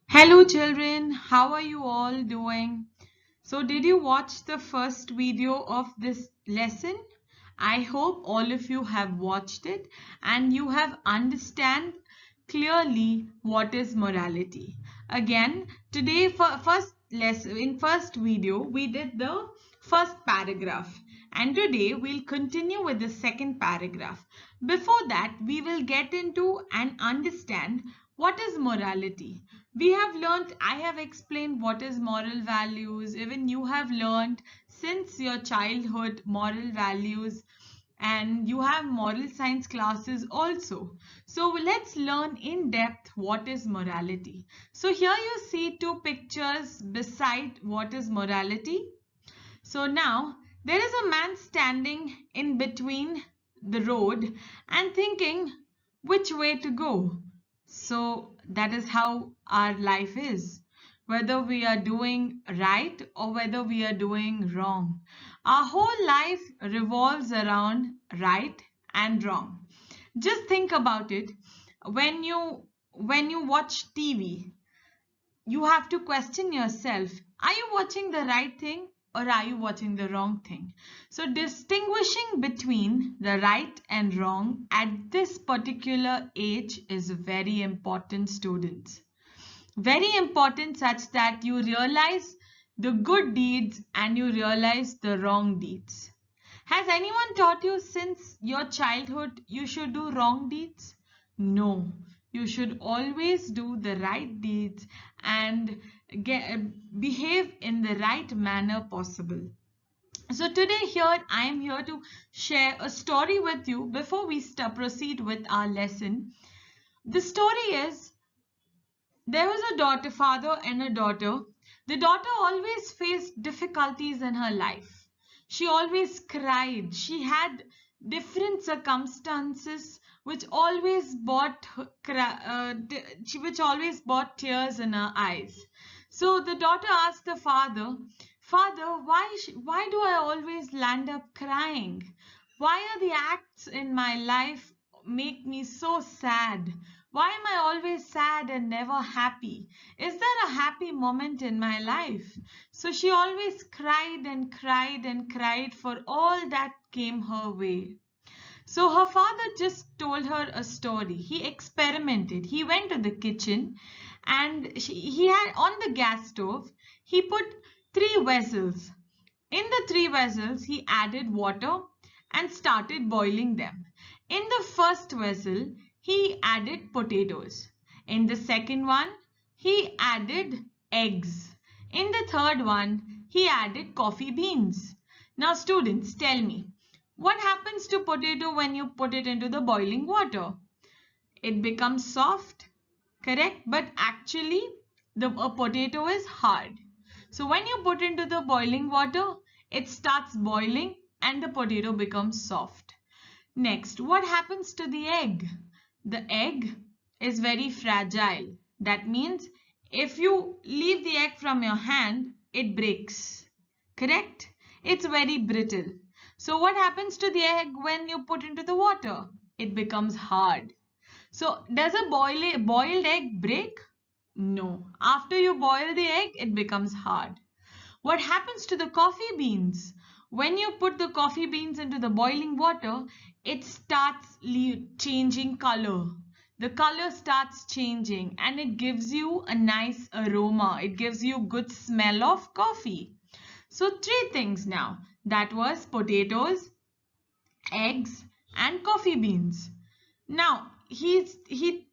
Hello children, how are you all doing? So did you watch the first video of this lesson? I hope all of you have watched it and you have understand clearly what is morality. Again, today for first lesson in first video we did the first paragraph and today we'll continue with the second paragraph. Before that, we will get into and understand what is morality. We have learned, I have explained what is moral values. Even you have learned since your childhood moral values, and you have moral science classes also. So let's learn in depth what is morality. So here you see two pictures beside what is morality. So now there is a man standing in between the road and thinking which way to go. So that is how our life is. Whether we are doing right or whether we are doing wrong. Our whole life revolves around right and wrong. Just think about it. When you watch TV, you have to question yourself, are you watching the right thing or are you watching the wrong thing? So distinguishing between the right and wrong at this particular age is very important, students. Very important, such that you realize the good deeds and you realize the wrong deeds. Has anyone taught you since your childhood you should do wrong deeds? No. You should always do the right deeds and behave in the right manner possible. So today here I am here to share a story with you before we proceed with our lesson. The story is, there was a father and a daughter. The daughter always faced difficulties in her life. She always cried. She had different circumstances which always which always brought tears in her eyes. So the daughter asked the father, "Father, why do I always land up crying? Why are the acts in my life make me so sad? Why am I always sad and never happy? Is there a happy moment in my life?" So she always cried and cried and cried for all that came her way. So her father just told her a story. He experimented. He went to the kitchen and he had on the gas stove, he put three vessels. In the three vessels, he added water and started boiling them. In the first vessel, he added potatoes. In the second one, he added eggs. In the third one, he added coffee beans. Now, students, tell me, what happens to potato when you put it into the boiling water? It becomes soft, correct? But actually, a potato is hard. So when you put into the boiling water, it starts boiling and the potato becomes soft. Next, what happens to the egg? The egg is very fragile. That means if you leave the egg from your hand, it breaks. Correct? It's very brittle. So what happens to the egg when you put into the water? It becomes hard. So does a boiled egg break? No. After you boil the egg, it becomes hard. What happens to the coffee beans? When you put the coffee beans into the boiling water, it starts changing color. The color starts changing and it gives you a nice aroma. It gives you good smell of coffee. So three things now. That was potatoes, eggs and coffee beans. Now he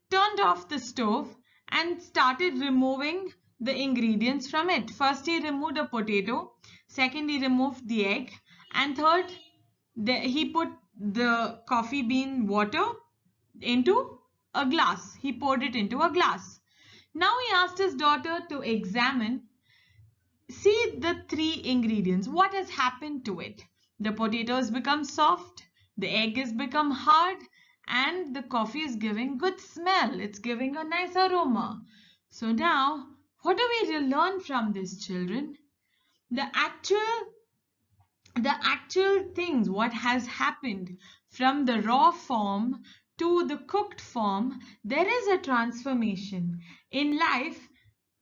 turned off the stove and started removing the ingredients from it. First he removed a potato, second he removed the egg, and third he put the coffee bean water into a glass. He poured it into a glass. Now he asked his daughter to examine, see the three ingredients. What has happened to it? The potato has become soft, the egg has become hard, and the coffee is giving good smell. It's giving a nice aroma. So now, what do we learn from this, children? The actual the actual things, what has happened from the raw form to the cooked form, there is a transformation in life.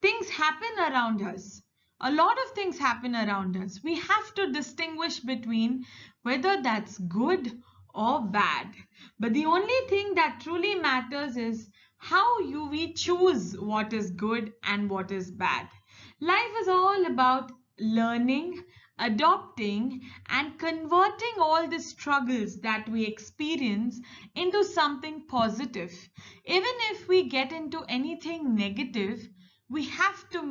things happen around us. A lot of things happen around us. We have to distinguish between whether that's good or bad. But the only thing that truly matters is how we choose what is good and what is bad. Life is all about learning, adopting, and converting all the struggles that we experience into something positive. Even if we get into anything negative, we have to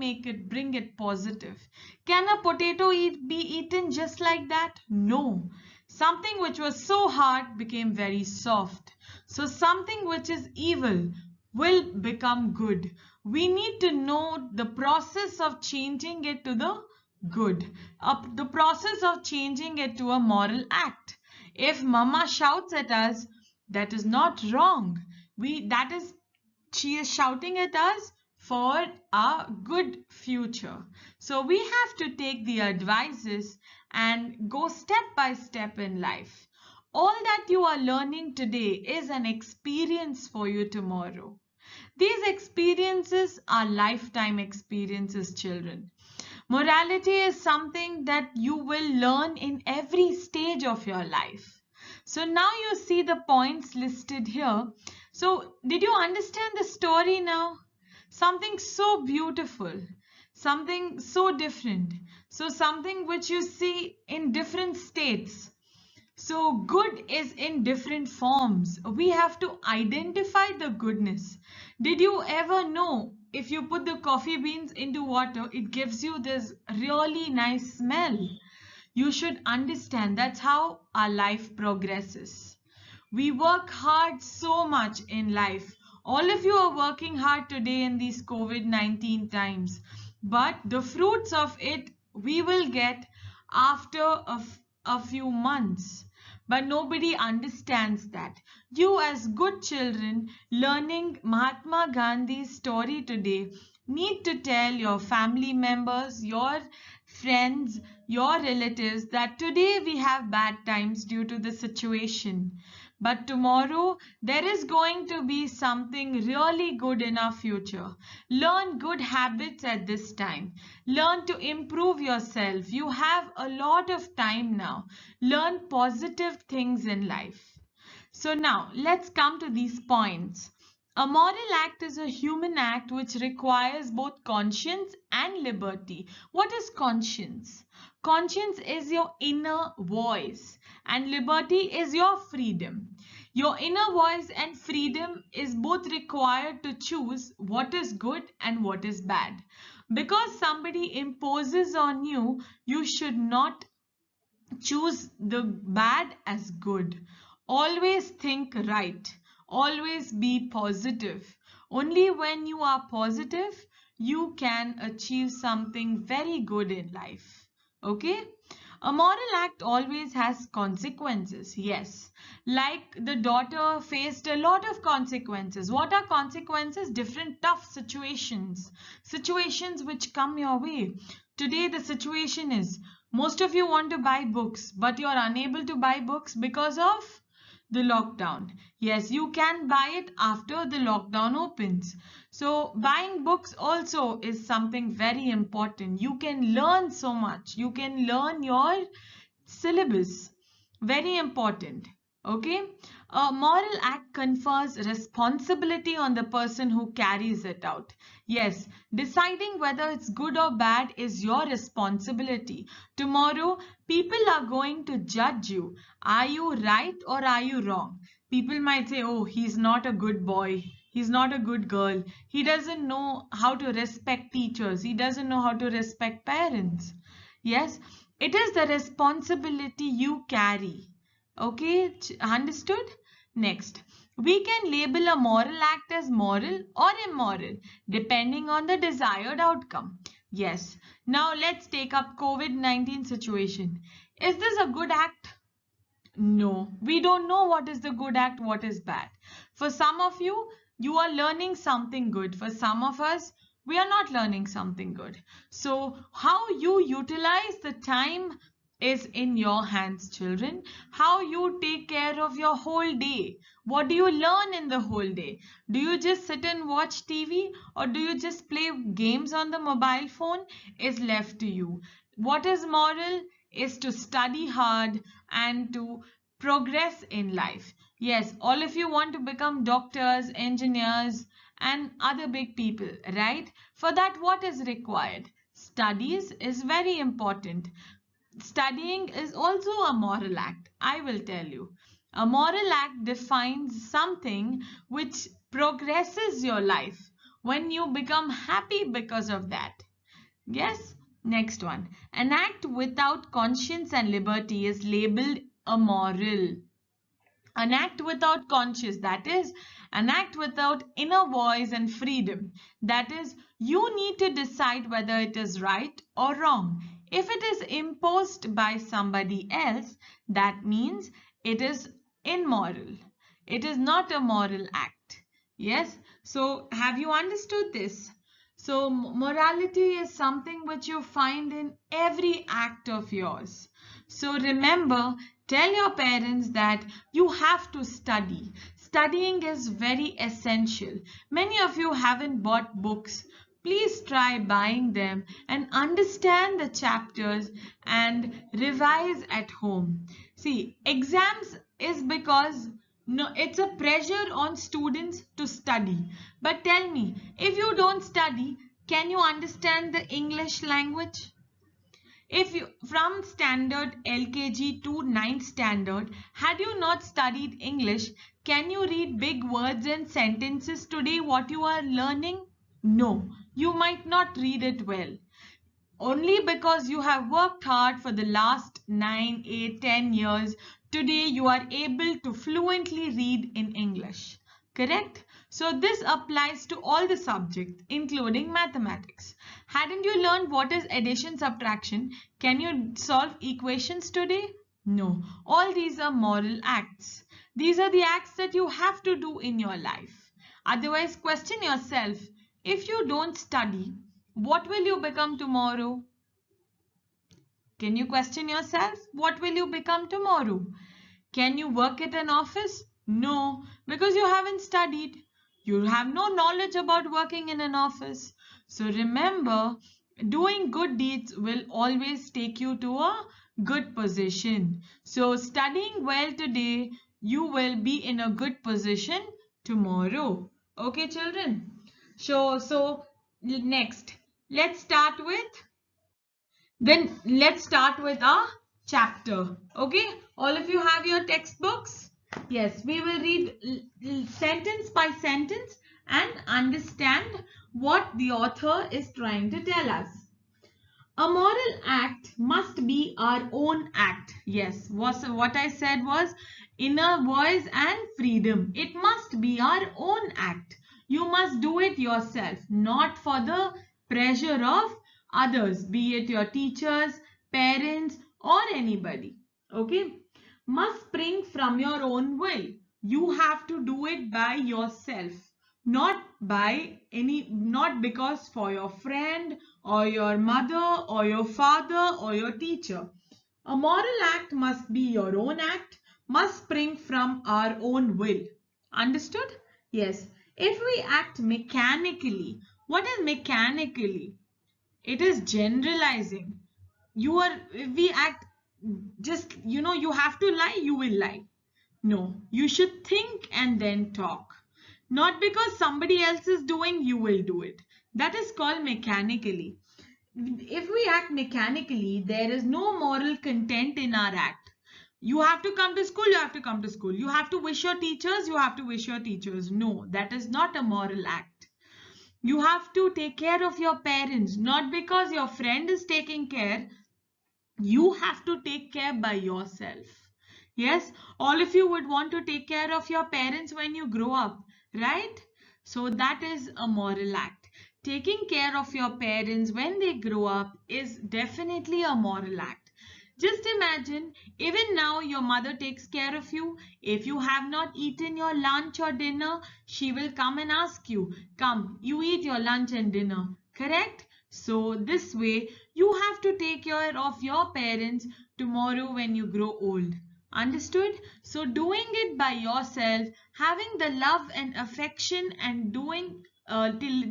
bring it positive. Can a potato be eaten just like that? No. Something which was so hard became very soft. So something which is evil will become good. We need to know the process of changing it to the good, the process of changing it to a moral act. If mama shouts at us, that is not wrong. She is shouting at us for a good future. So we have to take the advices and go step by step in life. All that you are learning today is an experience for you tomorrow. These experiences are lifetime experiences, children. Morality is something that you will learn in every stage of your life. So now you see the points listed here. So did you understand the story now? Something so beautiful, something so different. So something which you see in different states. So good is in different forms. We have to identify the goodness. Did you ever know if you put the coffee beans into water, it gives you this really nice smell? You should understand that's how our life progresses. We work hard so much in life. All of you are working hard today in these COVID-19 times, but the fruits of it we will get after a few months. But nobody understands that. You, as good children, learning Mahatma Gandhi's story today, need to tell your family members, your friends, your relatives that today we have bad times due to the situation. But tomorrow there is going to be something really good in our future. Learn good habits at this time. Learn to improve yourself. You have a lot of time now. Learn positive things in life. So now let's come to these points. A moral act is a human act which requires both conscience and liberty. What is conscience? Conscience is your inner voice and liberty is your freedom. Your inner voice and freedom is both required to choose what is good and what is bad. Because somebody imposes on you, you should not choose the bad as good. Always think right. Always be positive. Only when you are positive, you can achieve something very good in life. Okay? A moral act always has consequences. Yes. Like the daughter faced a lot of consequences. What are consequences? Different tough situations. Situations which come your way. Today the situation is most of you want to buy books, but you're unable to buy books because of the lockdown. Yes, you can buy it after the lockdown opens. So buying books also is something very important. You can learn so much. You can learn your syllabus. Very important. Okay. A moral act confers responsibility on the person who carries it out. Yes, deciding whether it's good or bad is your responsibility. Tomorrow, people are going to judge you. Are you right or are you wrong? People might say, oh, he's not a good boy. He's not a good girl. He doesn't know how to respect teachers. He doesn't know how to respect parents. Yes, it is the responsibility you carry. Okay, understood? Next, we can label a moral act as moral or immoral depending on the desired outcome. Yes. Now let's take up COVID-19 situation. Is this a good act? No, we don't know what is the good act, what is bad. For some of you, you are learning something good. For some of us, we are not learning something good. So how you utilize the time is in your hands, children. How you take care of your whole day. What do you learn in the whole day? Do you just sit and watch TV, or do you just play games on the mobile phone? Is left to you. What is moral? Is to study hard and to progress in life. Yes, all of you want to become doctors, engineers, and other big people, right? For that, what is required? Studies is very important. Studying is also a moral act, I will tell you. A moral act defines something which progresses your life when you become happy because of that. Yes, next one. An act without conscience and liberty is labeled immoral. An act without conscience, that is, an act without inner voice and freedom, that is, you need to decide whether it is right or wrong. If it is imposed by somebody else, that means it is immoral. It is not a moral act. Yes, so have you understood this? So morality is something which you find in every act of yours. So remember, tell your parents that you have to study. Studying is very essential. Many of you haven't bought books. Please try buying them and understand the chapters and revise at home. See, exams is because no, it's a pressure on students to study. But tell me, if you don't study, can you understand the English language? If you from standard LKG to 9th standard, had you not studied English, can you read big words and sentences today what you are learning? No, you might not read it well. Only because you have worked hard for the last 9, 8, 10 years, today you are able to fluently read in English. Correct? So this applies to all the subjects, including mathematics. Hadn't you learned what is addition, subtraction? Can you solve equations today? No. All these are moral acts. These are the acts that you have to do in your life. Otherwise, question yourself, if you don't study, what will you become tomorrow? Can you question yourself? What will you become tomorrow? Can you work at an office? No, because you haven't studied. You have no knowledge about working in an office. So remember, doing good deeds will always take you to a good position. So studying well today, you will be in a good position tomorrow. Okay, children? So next, let's start with our chapter. Okay, all of you have your textbooks? Yes, we will read sentence by sentence and understand what the author is trying to tell us. A moral act must be our own act. Yes, what I said was inner voice and freedom. It must be our own act. You must do it yourself, not for the pressure of others, be it your teachers, parents, or anybody. Okay? Must spring from your own will. You have to do it by yourself, not because for your friend or your mother or your father or your teacher. A moral act must be your own act, must spring from our own will. Understood? Yes. If we act mechanically, what is mechanically? It is generalizing. If we act just, you have to lie, you will lie. No, you should think and then talk. Not because somebody else is doing, you will do it. That is called mechanically. If we act mechanically, there is no moral content in our act. You have to come to school, you have to come to school. You have to wish your teachers, you have to wish your teachers. No, that is not a moral act. You have to take care of your parents, not because your friend is taking care. You have to take care by yourself. Yes, all of you would want to take care of your parents when you grow up, right? So that is a moral act. Taking care of your parents when they grow up is definitely a moral act. Just imagine, even now your mother takes care of you. If you have not eaten your lunch or dinner, she will come and ask you, come, you eat your lunch and dinner, correct? So this way, you have to take care of your parents tomorrow when you grow old. Understood? So doing it by yourself, having the love and affection and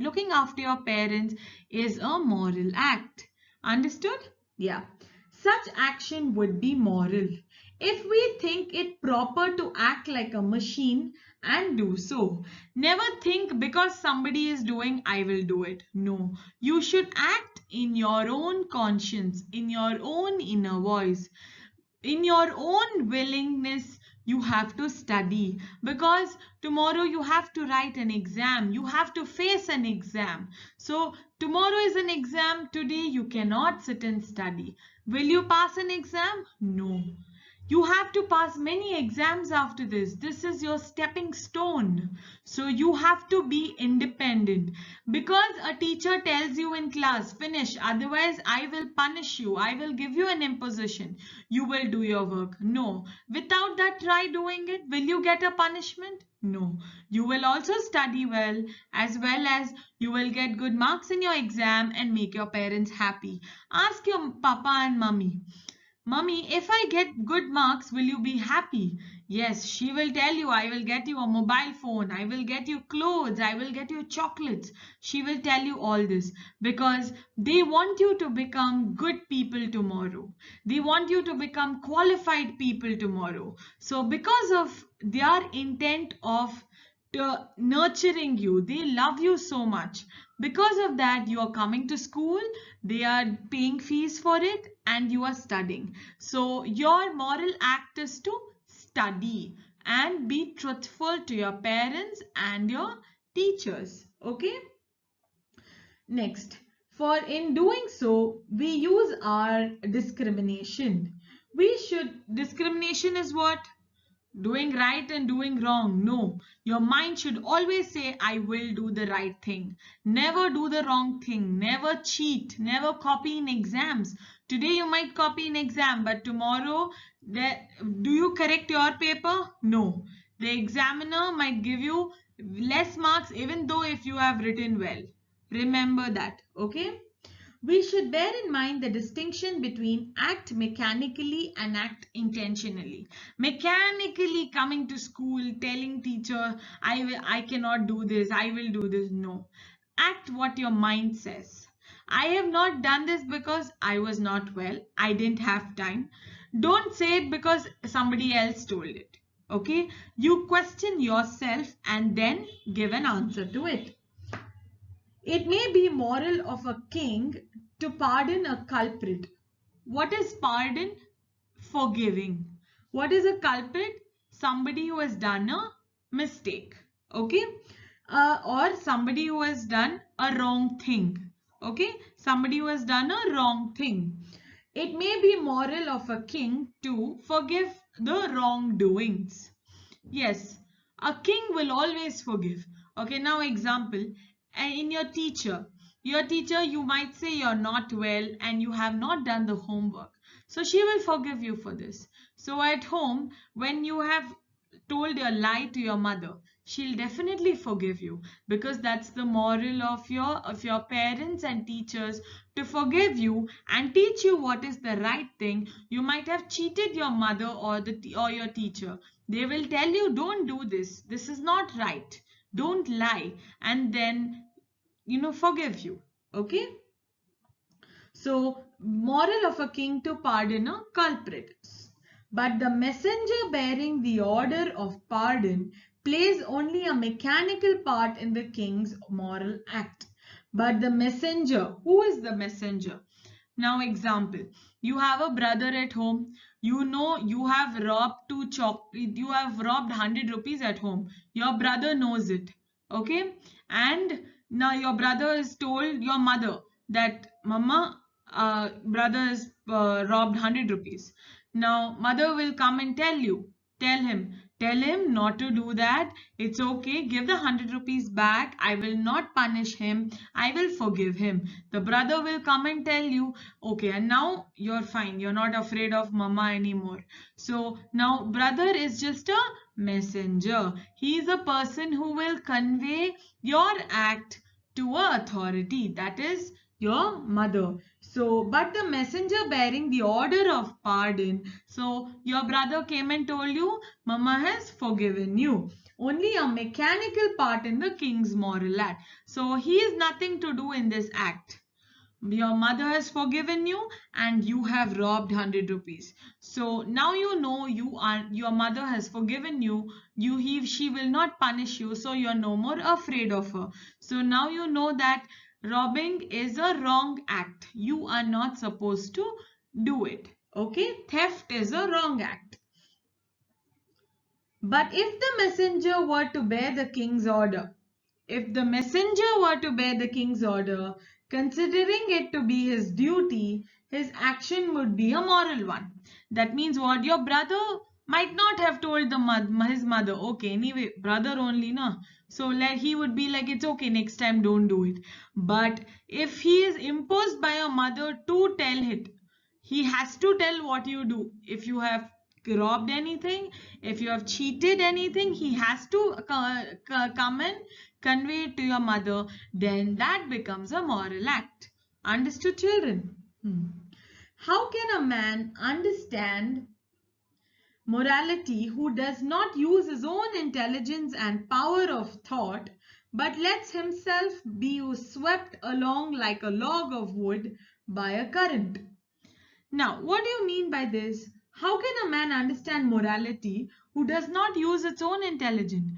looking after your parents is a moral act. Understood? Yeah. Such action would be moral. If we think it proper to act like a machine and do so. Never think because somebody is doing, I will do it. No. You should act in your own conscience, in your own inner voice, in your own willingness. You have to study because tomorrow you have to write an exam, you have to face an exam. So tomorrow is an exam, today you cannot sit and study. Will you pass an exam? No. You have to pass many exams after this. This is your stepping stone. So you have to be independent. Because a teacher tells you in class, finish, otherwise I will punish you. I will give you an imposition. You will do your work. No. Without that, try doing it. Will you get a punishment? No. You will also study well as you will get good marks in your exam and make your parents happy. Ask your papa and mummy. Mummy, if I get good marks, will you be happy? Yes, she will tell you, I will get you a mobile phone, I will get you clothes, I will get you chocolates. She will tell you all this because they want you to become good people tomorrow. They want you to become qualified people tomorrow. So because of their intent of nurturing you, they love you so much. Because of that, you are coming to school, they are paying fees for it, and you are studying. So your moral act is to study and be truthful to your parents and your teachers. Okay. Next, for in doing so, we use our discrimination. Discrimination is what? Doing right and doing wrong. No, your mind should always say, I will do the right thing. Never do the wrong thing. Never cheat. Never copy in exams. Today you might copy in exam, but tomorrow, do you correct your paper? No. The examiner might give you less marks even though if you have written well. Remember that. Okay. We should bear in mind the distinction between act mechanically and act intentionally. Mechanically coming to school, telling teacher, I cannot do this, I will do this. No. Act what your mind says. I have not done this because I was not well. I didn't have time. Don't say it because somebody else told it. Okay? You question yourself and then give an answer to it. It may be moral of a king to pardon a culprit. What is pardon? Forgiving. What is a culprit? Somebody who has done a mistake. Okay? Or somebody who has done a wrong thing. Okay? Somebody who has done a wrong thing. It may be moral of a king to forgive the wrongdoings. Yes, a king will always forgive. Okay, now example, in your teacher, you might say you're not well and you have not done the homework. So she will forgive you for this. So at home, when you have told a lie to your mother, she'll definitely forgive you because that's the moral of your parents and teachers, to forgive you and teach you what is the right thing. You might have cheated your mother or your teacher. They will tell you, don't do this, this is not right, don't lie, and then forgive you. Okay. So moral of a king to pardon a culprit. But the messenger bearing the order of pardon plays only a mechanical part in the king's moral act. But the messenger, who is the messenger? Now example, you have a brother at home, you have robbed you have robbed 100 rupees at home. Your brother knows it. Okay. And now your brother is told your mother that mama, brother has robbed 100 rupees. Now mother will come and tell him not to do that. It's okay, give the 100 rupees back. I will not punish him, I will forgive him. The brother will come and tell you, okay, and now you're fine, you're not afraid of mama anymore. So now brother is just a messenger. He is a person who will convey your act to a authority, that is Your mother. So, but the messenger bearing the order of pardon. So, your brother came and told you, Mama has forgiven you. Only a mechanical part in the king's moral act. So, he has nothing to do in this act. Your mother has forgiven you and you have robbed 100 rupees. So now you know your mother has forgiven you. She will not punish you, so you're no more afraid of her. So now you know that robbing is a wrong act. You are not supposed to do it. Okay, theft is a wrong act. But if the messenger were to bear the king's order, if the messenger were to bear the king's order, considering it to be his duty, his action would be a moral one. That means what? Your brother might not have told his mother, okay, anyway, brother only, na. So he would be like, it's okay, next time don't do it. But if he is imposed by your mother to tell it, he has to tell what you do. If you have robbed anything, if you have cheated anything, he has to come and convey it to your mother. Then that becomes a moral act. Understood, children? How can a man understand morality who does not use his own intelligence and power of thought, but lets himself be swept along like a log of wood by a current? Now, what do you mean by this? How can a man understand morality who does not use its own intelligence?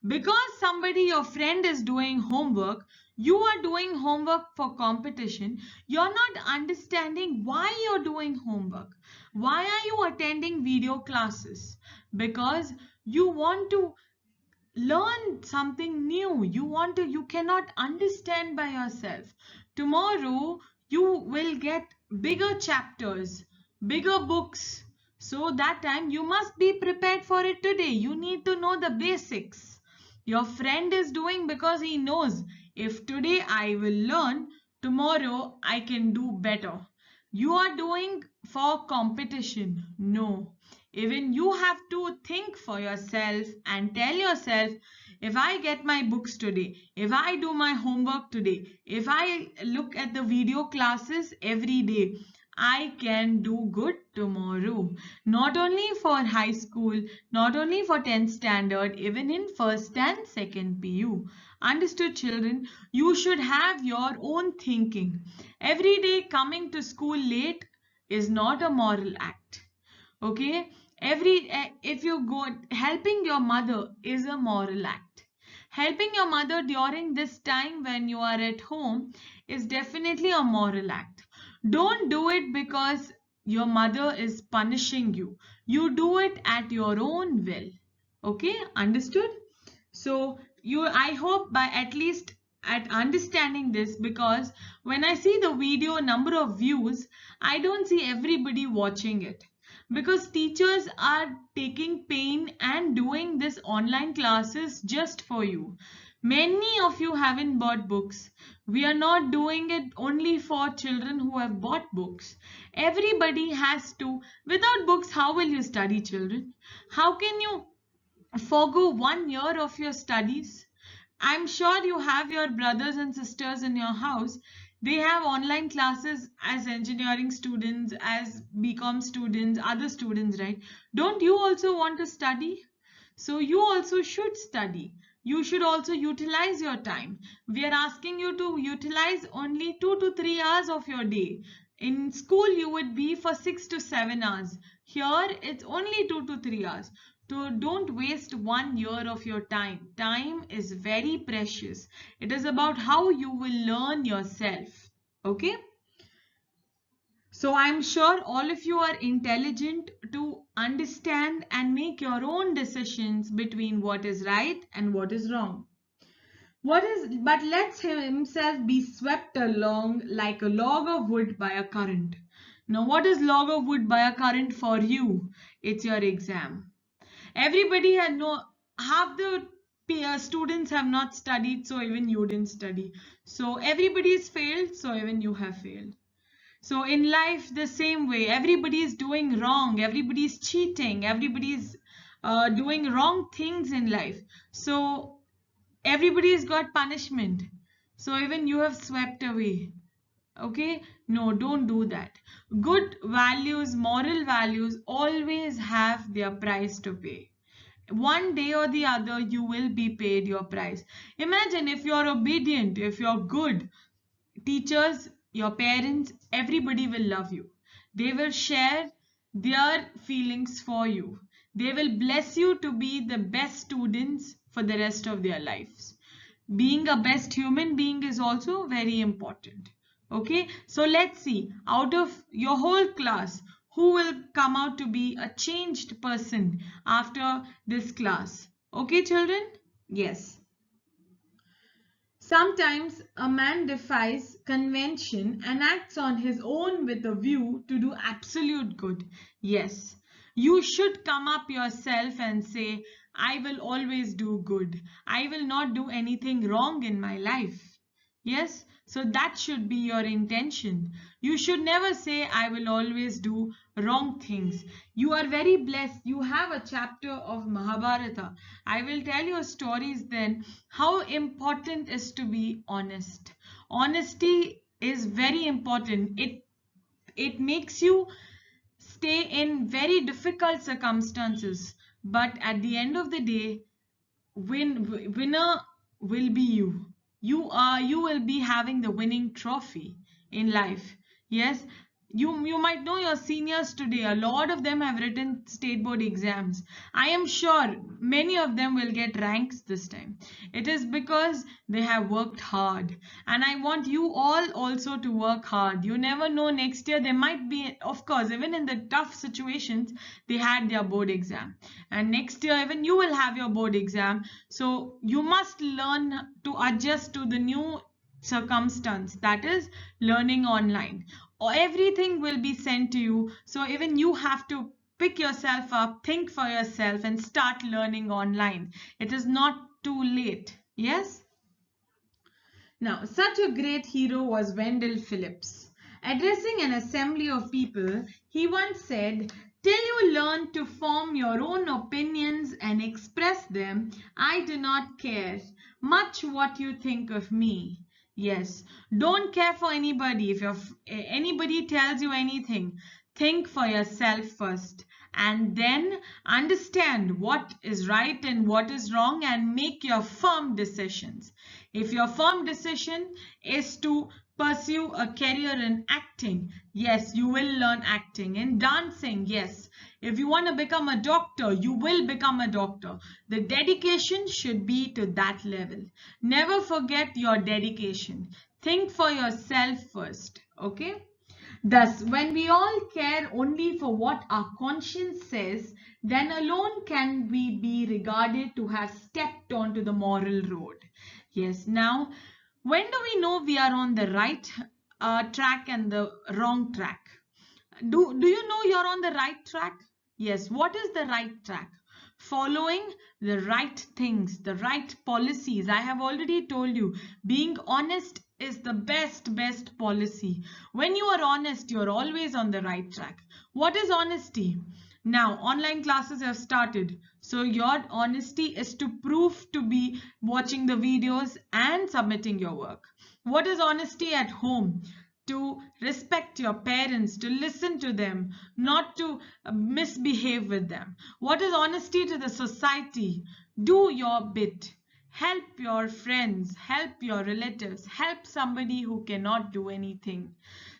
Because somebody, your friend, is doing homework, you are doing homework for competition, you're not understanding why you're doing homework. Why are you attending video classes? Because you want to learn something new. You cannot understand by yourself. Tomorrow, you will get bigger chapters, bigger books. So that time you must be prepared for it today. You need to know the basics. Your friend is doing because he knows if today I will learn, tomorrow I can do better. You are doing for competition. No. Even you have to think for yourself and tell yourself, if I get my books today, if I do my homework today, if I look at the video classes every day, I can do good tomorrow. Not only for high school, not only for 10th standard, even in first and second PU. Understood, children? You should have your own thinking. Every day coming to school late is not a moral act. Okay, if you go, helping your mother is a moral act. Helping your mother during this time when you are at home is definitely a moral act. Don't do it because your mother is punishing you. You do it at your own will. Okay, understood? So I hope by at least at understanding this, because when I see the video number of views, I don't see everybody watching it, because teachers are taking pain and doing this online classes just for you. Many of you haven't bought books. We are not doing it only for children who have bought books. Everybody has to. Without books, how will you study, children? How can you forgo 1 year of your studies? I'm sure you have your brothers and sisters in your house. They have online classes as engineering students, as BCom students, other students, right? Don't you also want to study? So you also should study. You should also utilize your time. We are asking you to utilize only 2 to 3 hours of your day. In school, you would be for 6 to 7 hours. Here, it's only 2 to 3 hours. So don't waste 1 year of your time. Time is very precious. It is about how you will learn yourself. Okay? So I'm sure all of you are intelligent to understand and make your own decisions between what is right and what is wrong. But lets himself be swept along like a log of wood by a current. Now, what is log of wood by a current for you? It's your exam. Everybody had no, half the students have not studied, so even you didn't study. So everybody's failed, so even you have failed. So in life, the same way, everybody is doing wrong, everybody is cheating, everybody's doing wrong things in life. So everybody's got punishment. So even you have swept away. Okay, no, don't do that. Good values, moral values always have their price to pay. One day or the other, you will be paid your price. Imagine if you're obedient, if you're good, teachers, your parents, everybody will love you. They will share their feelings for you. They will bless you to be the best students for the rest of their lives. Being a best human being is also very important. Okay, so let's see, out of your whole class, who will come out to be a changed person after this class? Okay, children? Yes. Sometimes a man defies convention and acts on his own with a view to do absolute good. Yes, you should come up yourself and say, I will always do good. I will not do anything wrong in my life. Yes, so that should be your intention. You should never say, I will always do wrong things. You are very blessed. You have a chapter of Mahabharata. I will tell you stories then how important is to be honest. Honesty is very important. It makes you stay in very difficult circumstances, but at the end of the day, winner will be you. You will be having the winning trophy in life. Yes, you might know your seniors today. A lot of them have written state board exams. I am sure many of them will get ranks this time. It is because they have worked hard, and I want you all also to work hard. You never know, next year they might be, of course, even in the tough situations, they had their board exam, and next year even you will have your board exam. So you must learn to adjust to the new circumstance, that is learning online, or everything will be sent to you. So even you have to pick yourself up, think for yourself, and start learning online. It is not too late. Yes. Now, such a great hero was Wendell Phillips. Addressing an assembly of people, he once said, till you learn to form your own opinions and express them, I do not care much what you think of me. Yes, don't care for anybody. If anybody tells you anything, think for yourself first, and then understand what is right and what is wrong, and make your firm decisions. If your firm decision is to pursue a career in acting, yes, you will learn acting. In dancing, yes. If you want to become a doctor, you will become a doctor. The dedication should be to that level. Never forget your dedication. Think for yourself first. Okay? Thus, when we all care only for what our conscience says, then alone can we be regarded to have stepped onto the moral road. Yes, now, when do we know we are on the right track and the wrong track? Do you know you're on the right track? Yes, what is the right track? Following the right things, the right policies. I have already told you, being honest is the best policy. When you are honest, you're always on the right track. What is honesty? Now, online classes have started. So your honesty is to prove to be watching the videos and submitting your work. What is honesty at home? To respect your parents, to listen to them, not to misbehave with them. What is honesty to the society? Do your bit. Help your friends, help your relatives, help somebody who cannot do anything.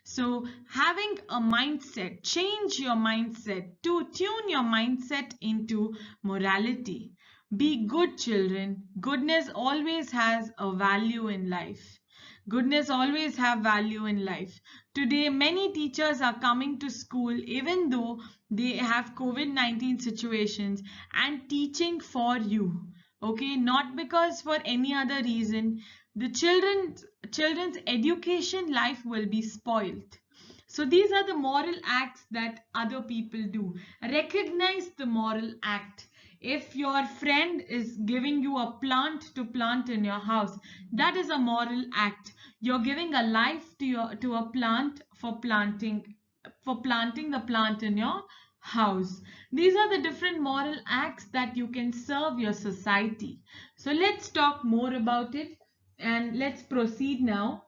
So having a mindset, change your mindset to tune your mindset into morality. Be good children. Goodness always has a value in life. Goodness always have value in life. Today, many teachers are coming to school even though they have COVID-19 situations and teaching for you. Okay, not because for any other reason. The children's education life will be spoiled. So these are the moral acts that other people do. Recognize the moral act. If your friend is giving you a plant to plant in your house, that is a moral act. You're giving a life to a plant for planting the plant in your house. These are the different moral acts that you can serve your society. So let's talk more about it, and let's proceed now.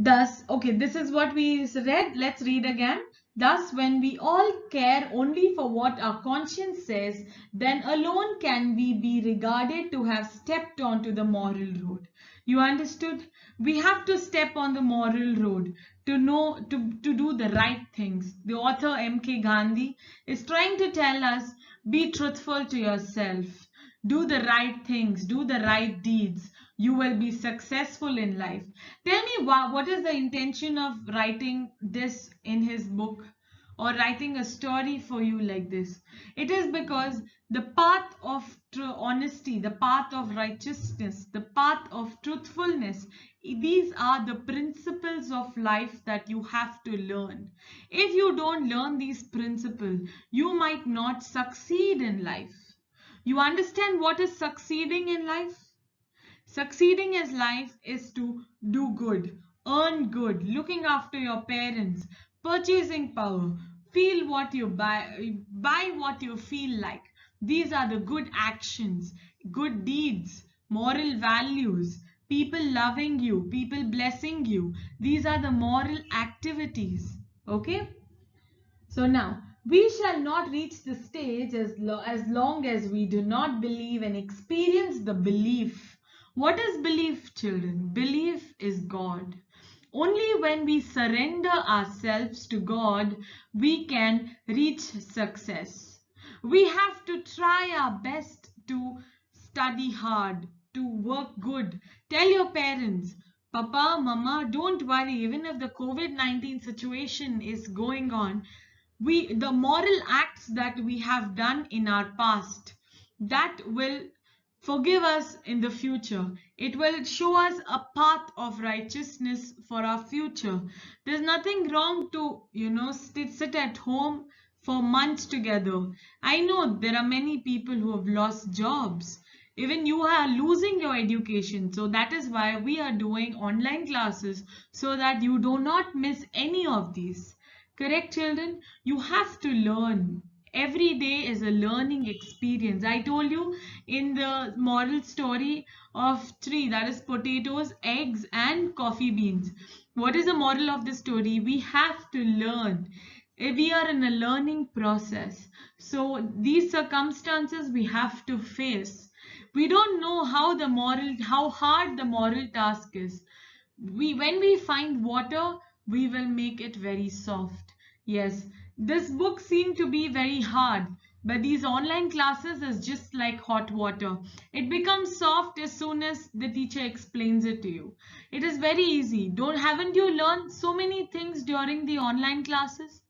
Thus, okay, this is what we read. Let's read again. Thus, when we all care only for what our conscience says, then alone can we be regarded to have stepped onto the moral road. You understood? We have to step on the moral road to know, to do the right things. The author M.K. Gandhi is trying to tell us, be truthful to yourself. Do the right things, do the right deeds. You will be successful in life. Tell me what is the intention of writing this in his book or writing a story for you like this? It is because the path of honesty, the path of righteousness, the path of truthfulness, these are the principles of life that you have to learn. If you don't learn these principles, you might not succeed in life. You understand what is succeeding in life? Succeeding in life is to do good, earn good, looking after your parents, purchasing power, feel what you buy what you feel like. These are the good actions, good deeds, moral values, people loving you, people blessing you. These are the moral activities. Okay? So now, we shall not reach the stage as long as we do not believe and experience the belief. What is belief, children? Belief is God. Only when we surrender ourselves to God, we can reach success. We have to try our best to study hard, to work good. Tell your parents, Papa, Mama, don't worry, even if the COVID-19 situation is going on, the moral acts that we have done in our past, that will forgive us in the future. It will show us a path of righteousness for our future. There's nothing wrong to sit at home for months together. I know there are many people who have lost jobs. Even you are losing your education, so that is why we are doing online classes, so that you do not miss any of these. Correct, children? You have to learn. Every day is a learning experience. I told you in the moral story of three, that is potatoes, eggs, and coffee beans. What is the moral of the story? We have to learn. We are in a learning process. So these circumstances we have to face. We don't know how hard the moral task is. When we find water, we will make it very soft. Yes, this book seemed to be very hard, but these online classes is just like hot water. It becomes soft as soon as the teacher explains it to you. It is very easy. Don't Haven't you learned so many things during the online classes?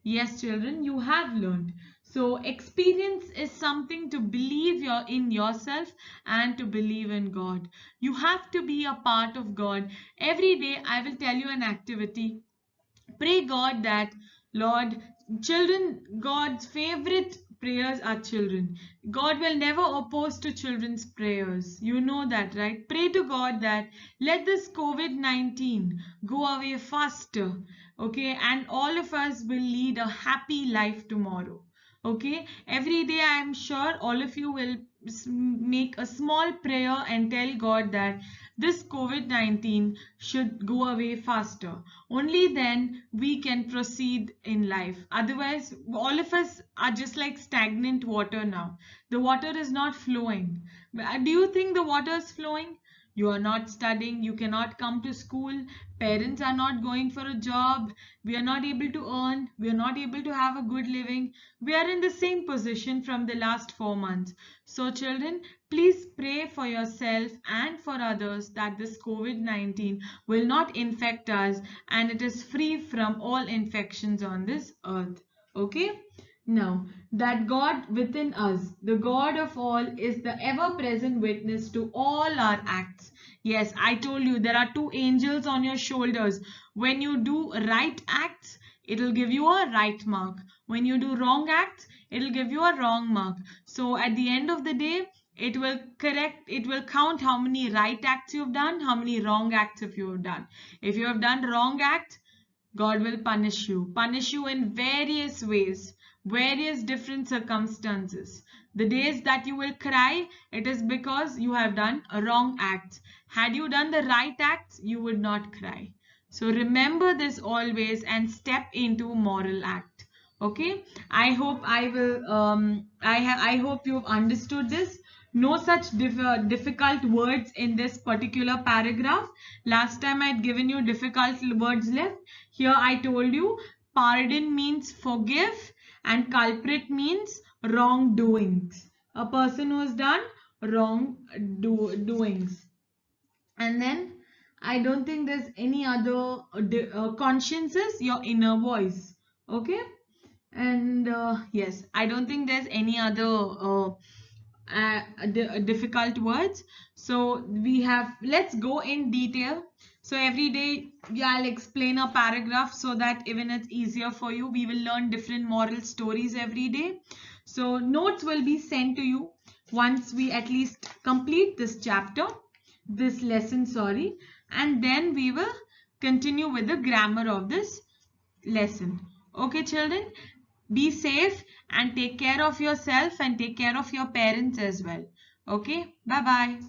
Yes, children, you have learned. So experience is something to believe in yourself and to believe in God. You have to be a part of God. Every day I will tell you an activity. Pray God that, Lord, children, God's favorite prayers are children. God will never oppose to children's prayers. You know that, right? Pray to God that let this COVID-19 go away faster, okay? And all of us will lead a happy life tomorrow. Okay, every day I am sure all of you will make a small prayer and tell God that this COVID-19 should go away faster. Only then we can proceed in life. Otherwise, all of us are just like stagnant water now. The water is not flowing. Do you think the water is flowing? You are not studying, you cannot come to school, parents are not going for a job, we are not able to earn, we are not able to have a good living. We are in the same position from the last 4 months. So children, please pray for yourself and for others that this COVID-19 will not infect us and it is free from all infections on this earth. Okay? Now, that God within us, the God of all, is the ever-present witness to all our acts. Yes, I told you there are two angels on your shoulders. When you do right acts, it'll give you a right mark. When you do wrong acts, it'll give you a wrong mark. So at the end of the day, it will count how many right acts you've done, how many wrong acts if you have done. If you have done wrong acts, God will punish you in various ways, various different circumstances. The days that you will cry, it is because you have done a wrong act. Had you done the right acts, you would not cry. So remember this always and step into moral act. Okay, I hope I hope you've understood this. No such difficult words in this particular paragraph. Last time I'd given you difficult words left. Here I told you pardon means forgive and culprit means wrongdoings. A person who has done wrong doings. And then I don't think there's any other consciences, your inner voice. Okay, and yes, I don't think there's any other difficult words. So we have, let's go in detail. So every day, yeah, I'll explain a paragraph so that even it's easier for you. We will learn different moral stories every day. So notes will be sent to you once we at least complete this chapter, this lesson, sorry, and then we will continue with the grammar of this lesson. Okay, children, be safe and take care of yourself and take care of your parents as well. Okay, bye bye.